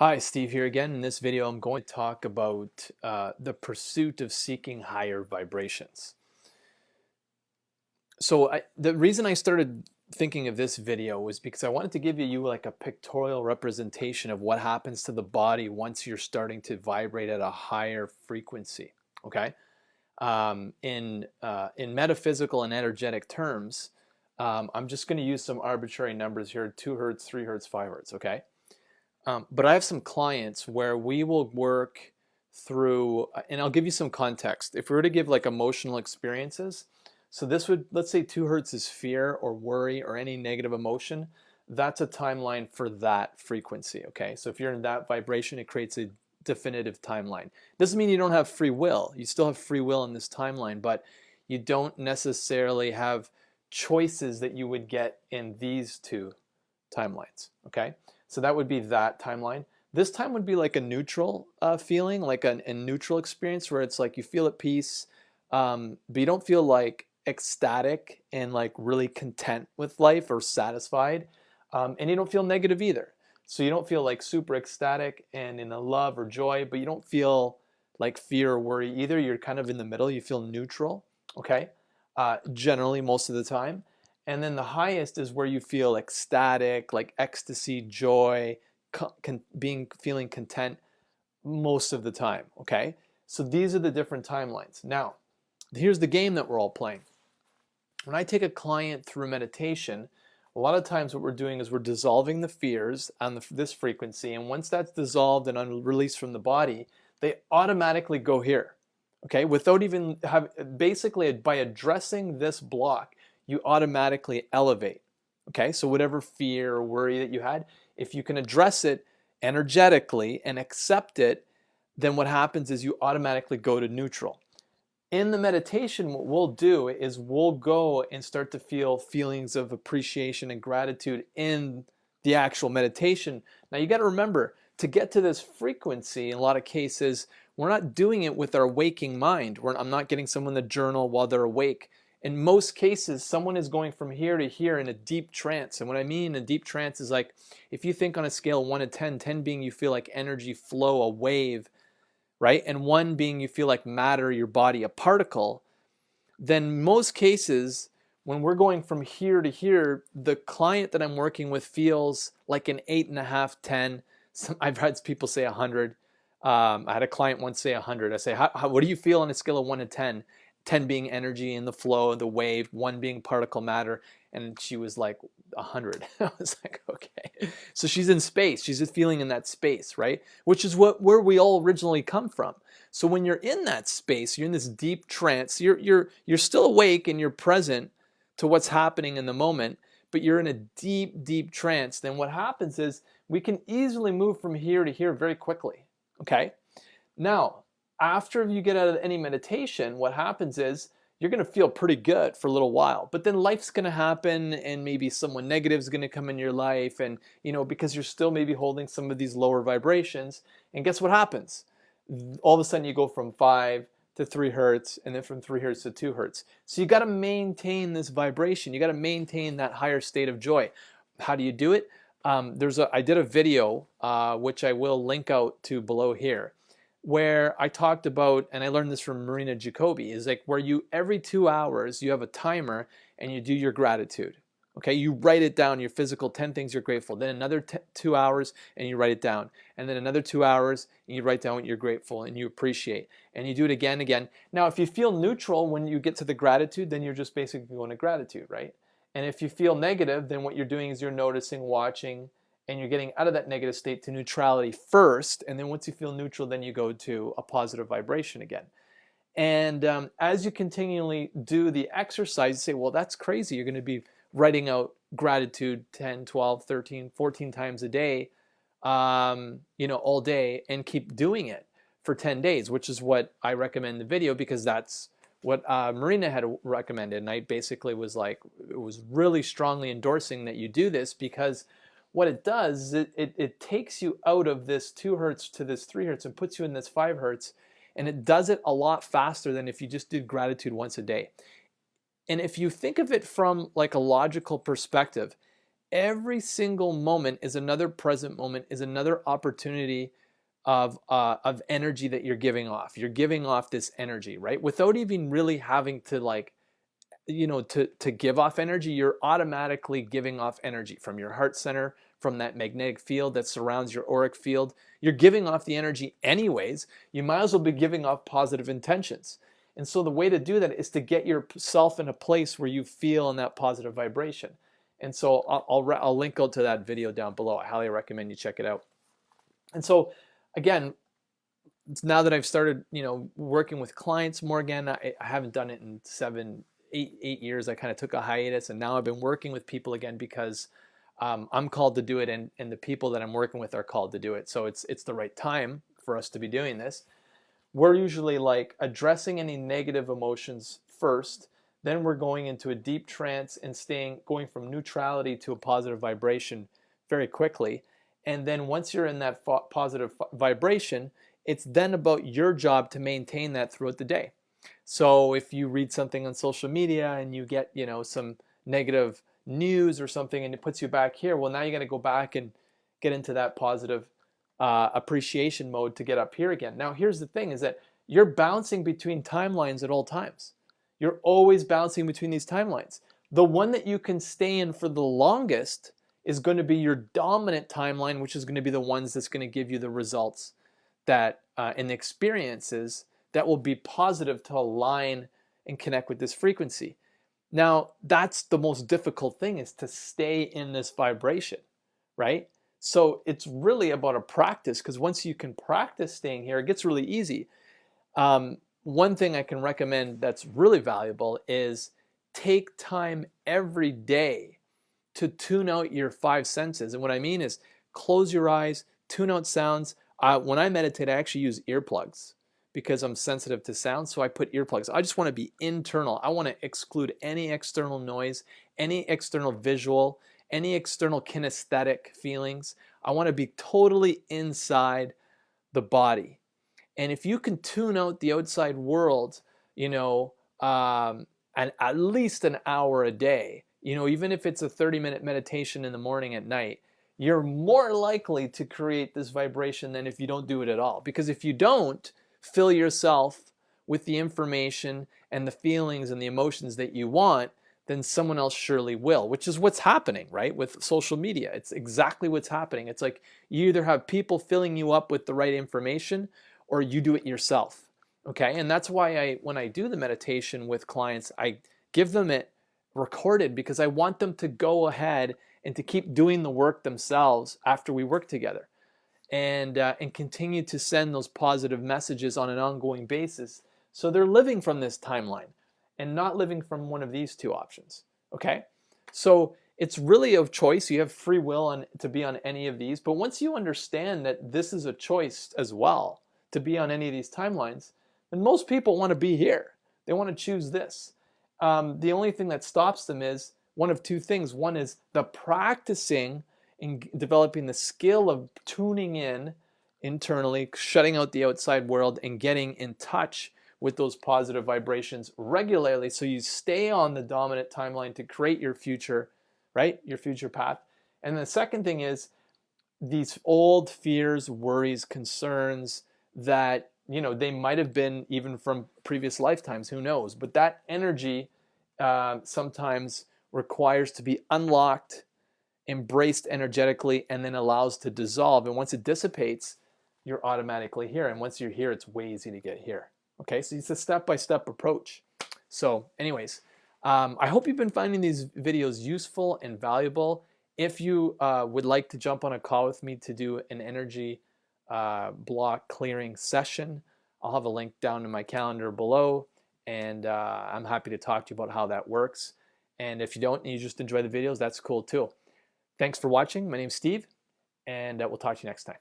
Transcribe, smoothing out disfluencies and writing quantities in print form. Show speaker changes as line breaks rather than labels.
Hi, Steve here again. In this video, I'm going to talk about the pursuit of seeking higher vibrations. The reason I started thinking of this video was because I wanted to give you like a pictorial representation of what happens to the body once you're starting to vibrate at a higher frequency. Okay, in metaphysical and energetic terms, I'm just going to use some arbitrary numbers here: 2 hertz, 3 hertz, 5 hertz. Okay. But I have some clients where we will work through, and I'll give you some context. If we were to give like emotional experiences, so this would, let's say 2 hertz is fear or worry or any negative emotion, that's a timeline for that frequency, okay? So if you're in that vibration, it creates a definitive timeline. Doesn't mean you don't have free will. You still have free will in this timeline, but you don't necessarily have choices that you would get in these two timelines, okay? So that would be that timeline. This time would be like a neutral feeling, like a neutral experience where it's like you feel at peace, but you don't feel like ecstatic and like really content with life or satisfied, and you don't feel negative either. So you don't feel like super ecstatic and in a love or joy, but you don't feel like fear or worry either. You're kind of in the middle. You feel neutral, okay? Generally, most of the time. And then the highest is where you feel ecstatic, like ecstasy, joy, feeling content most of the time, okay? So these are the different timelines. Now, here's the game that we're all playing. When I take a client through meditation, a lot of times what we're doing is we're dissolving the fears on this frequency, and once that's dissolved and released from the body, they automatically go here, okay? Without even basically by addressing this block, you automatically elevate, okay? So whatever fear or worry that you had, if you can address it energetically and accept it, then what happens is you automatically go to neutral. In the meditation, what we'll do is we'll go and start to feel feelings of appreciation and gratitude in the actual meditation. Now you got to remember, to get to this frequency, in a lot of cases, we're not doing it with our waking mind. I'm not getting someone to journal while they're awake. In most cases, someone is going from here to here in a deep trance. And what I mean in a deep trance is like, if you think on a scale of 1 to 10, 10 being you feel like energy flow, a wave, right? And 1 being you feel like matter, your body, a particle, then most cases, when we're going from here to here, the client that I'm working with feels like an 8.5, 10. I've had people say 100. I had a client once say 100. I say, what do you feel on a scale of 1 to 10? 10 being energy in the flow, the wave, 1 being particle matter, and she was like 100. I was like, okay. So she's in space. She's just feeling in that space, right? Which is where we all originally come from. So when you're in that space, you're in this deep trance. You're still awake and you're present to what's happening in the moment, but you're in a deep, deep trance. Then what happens is we can easily move from here to here very quickly. Okay. Now, after you get out of any meditation, what happens is you're going to feel pretty good for a little while, but then life's going to happen and maybe someone negative is going to come in your life, and because you're still maybe holding some of these lower vibrations, and guess what happens? All of a sudden you go from 5 to 3 hertz, and then from 3 hertz to 2 hertz. So you got to maintain this vibration. You got to maintain that higher state of joy. How do you do it? I did a video, which I will link out to below here, where I talked about, and I learned this from Marina Jacobi, is like where every 2 hours you have a timer and you do your gratitude. Okay, you write it down, your physical 10 things you're grateful. Then another 2 hours and you write it down. And then another 2 hours and you write down what you're grateful and you appreciate. And you do it again and again. Now, if you feel neutral when you get to the gratitude, then you're just basically going to gratitude, right? And if you feel negative, then what you're doing is you're noticing, watching, and you're getting out of that negative state to neutrality first, and then once you feel neutral, then you go to a positive vibration again. And as you continually do the exercise, you say, well, that's crazy. You're going to be writing out gratitude 10, 12, 13, 14 times a day, all day, and keep doing it for 10 days, which is what I recommend in the video, because that's what Marina had recommended. And I basically was like, it was really strongly endorsing that you do this, because what it does is it takes you out of this 2 hertz to this 3 hertz and puts you in this 5 hertz. And it does it a lot faster than if you just did gratitude once a day. And if you think of it from like a logical perspective, every single moment is another present moment, is another opportunity of energy that you're giving off. You're giving off this energy, right? Without even really having to like, to give off energy, you're automatically giving off energy from your heart center, from that magnetic field that surrounds your auric field. You're giving off the energy anyways. You might as well be giving off positive intentions. And so the way to do that is to get yourself in a place where you feel in that positive vibration. And so I'll link out to that video down below. I highly recommend you check it out. And so again, now that I've started, working with clients more again, I haven't done it in 8 years. I kind of took a hiatus, and now I've been working with people again because I'm called to do it, and the people that I'm working with are called to do it. So it's the right time for us to be doing this. We're usually like addressing any negative emotions first, then we're going into a deep trance and going from neutrality to a positive vibration very quickly. And then once you're in that positive vibration, it's then about your job to maintain that throughout the day. So if you read something on social media and you get, some negative news or something and it puts you back here, well, now you got to go back and get into that positive appreciation mode to get up here again. Now, here's the thing is that you're bouncing between timelines at all times. You're always bouncing between these timelines. The one that you can stay in for the longest is going to be your dominant timeline, which is going to be the ones that's going to give you the results that and the experiences that will be positive to align and connect with this frequency. Now, that's the most difficult thing, is to stay in this vibration, right? So it's really about a practice, because once you can practice staying here, it gets really easy. One thing I can recommend that's really valuable is take time every day to tune out your 5 senses. And what I mean is close your eyes, tune out sounds. When I meditate, I actually use earplugs because I'm sensitive to sound, so I put earplugs. I just want to be internal. I want to exclude any external noise, any external visual, any external kinesthetic feelings. I want to be totally inside the body. And if you can tune out the outside world, and at least an hour a day, even if it's a 30-minute meditation in the morning at night, you're more likely to create this vibration than if you don't do it at all. Because if you don't fill yourself with the information and the feelings and the emotions that you want, then someone else surely will, which is what's happening, right? With social media, it's exactly what's happening. It's like you either have people filling you up with the right information or you do it yourself, okay? And that's why when I do the meditation with clients, I give them it recorded, because I want them to go ahead and to keep doing the work themselves after we work together, and continue to send those positive messages on an ongoing basis. So they're living from this timeline and not living from one of these two options, okay? So it's really of choice. You have free will to be on any of these, but once you understand that this is a choice as well to be on any of these timelines, then most people want to be here. They want to choose this. The only thing that stops them is one of two things. One is the practicing in developing the skill of tuning in internally, shutting out the outside world, and getting in touch with those positive vibrations regularly, so you stay on the dominant timeline to create your future, right? Your future path. And the second thing is these old fears, worries, concerns that, they might have been even from previous lifetimes, who knows? But that energy sometimes requires to be unlocked, embraced energetically, and then allows to dissolve. And once it dissipates, you're automatically here. And once you're here, it's way easy to get here. Okay, so it's a step-by-step approach. So anyways, I hope you've been finding these videos useful and valuable. If you would like to jump on a call with me to do an energy block clearing session, I'll have a link down in my calendar below, and I'm happy to talk to you about how that works. And if you don't and you just enjoy the videos, that's cool too. Thanks for watching. My name's Steve, and we'll talk to you next time.